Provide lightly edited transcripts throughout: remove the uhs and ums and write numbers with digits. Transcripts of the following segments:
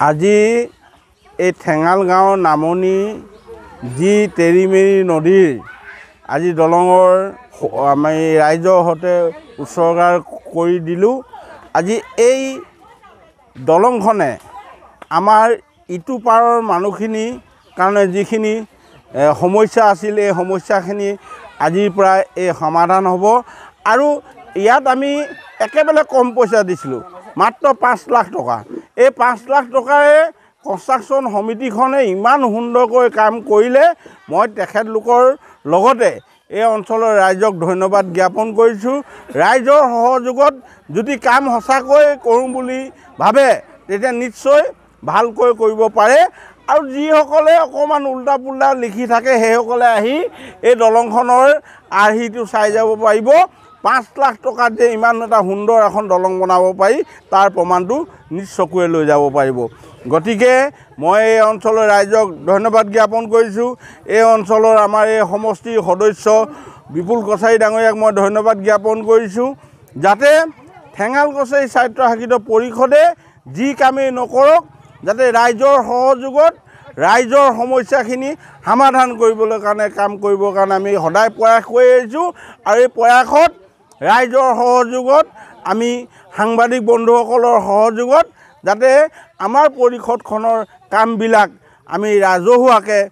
আজি এই ঠেঙাল গাঁৱৰ নামনি যি তেৰিমেৰি নদীৰ আজি দলঙৰ আমি ৰাইজৰ সৈতে উৎসৰ্গা কৰি দিলোঁ। আজি এই দলংখনে আমাৰ ইটো পাৰৰ মানুহখিনি কাৰণে যিখিনি সমস্যা আছিল এই সমস্যাখিনি আজিৰ পৰা এই সমাধান হ'ব। আৰু ইয়াত আমি একেবাৰে কম পইচা দিছিলোঁ, মাত্ৰ 5 লাখ টকা। এই 5 লাখ টকাৰে কনষ্ট্ৰাকশ্যন সমিতিখনে ইমান সুন্দৰকৈ কাম কৰিলে। মই তেখেতলোকৰ লগতে এই অঞ্চলৰ ৰাইজক ধন্যবাদ জ্ঞাপন কৰিছোঁ। ৰাইজৰ সহযোগত যদি কাম সঁচাকৈ কৰোঁ বুলি ভাবে তেতিয়া নিশ্চয় ভালকৈ কৰিব পাৰে। আৰু যিসকলে অকণমান উল্টা পুল্টা লিখি থাকে সেইসকলে আহি এই দলংখনৰ আৰ্হিটো চাই যাব পাৰিব। 5 লাখ টকাত যে ইমান এটা সুন্দৰ এখন দলং বনাব পাৰি তাৰ প্ৰমাণটো নিজ চকুৰে লৈ যাব পাৰিব। গতিকে মই এই অঞ্চলৰ ৰাইজক ধন্যবাদ জ্ঞাপন কৰিছোঁ। এই অঞ্চলৰ আমাৰ এই সমষ্টিৰ সদস্য বিপুল কছাৰী ডাঙৰীয়াক মই ধন্যবাদ জ্ঞাপন কৰিছোঁ, যাতে ঠেঙাল কছাৰী স্বায়ত্তশাসিত পৰিষদে যি কামেই নকৰক যাতে ৰাইজৰ সহযোগত ৰাইজৰ সমস্যাখিনি সমাধান কৰিবলৈ কাৰণে কাম কৰিবৰ কাৰণে আমি সদায় প্ৰয়াস কৰি আহিছোঁ। আৰু এই প্ৰয়াসত ৰাইজৰ সহযোগত আমি সাংবাদিক বন্ধুসকলৰ সহযোগত যাতে আমাৰ পৰিষদখনৰ কামবিলাক আমি ৰাজহুৱাকৈ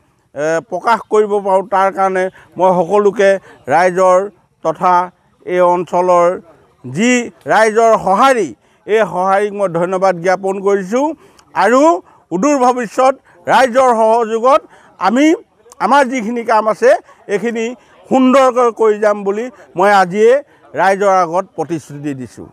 প্ৰকাশ কৰিব পাৰোঁ তাৰ কাৰণে মই সকলোকে ৰাইজৰ তথা এই অঞ্চলৰ যি ৰাইজৰ সঁহাৰি এই সঁহাৰিক মই ধন্যবাদ জ্ঞাপন কৰিছোঁ। আৰু সুদূৰ ভৱিষ্যত ৰাইজৰ সহযোগত আমি আমাৰ যিখিনি কাম আছে এইখিনি সুন্দৰকৈ কৰি যাম বুলি মই আজিয়ে ৰাইজৰ আগত প্ৰতিশ্ৰুতি দিছোঁ।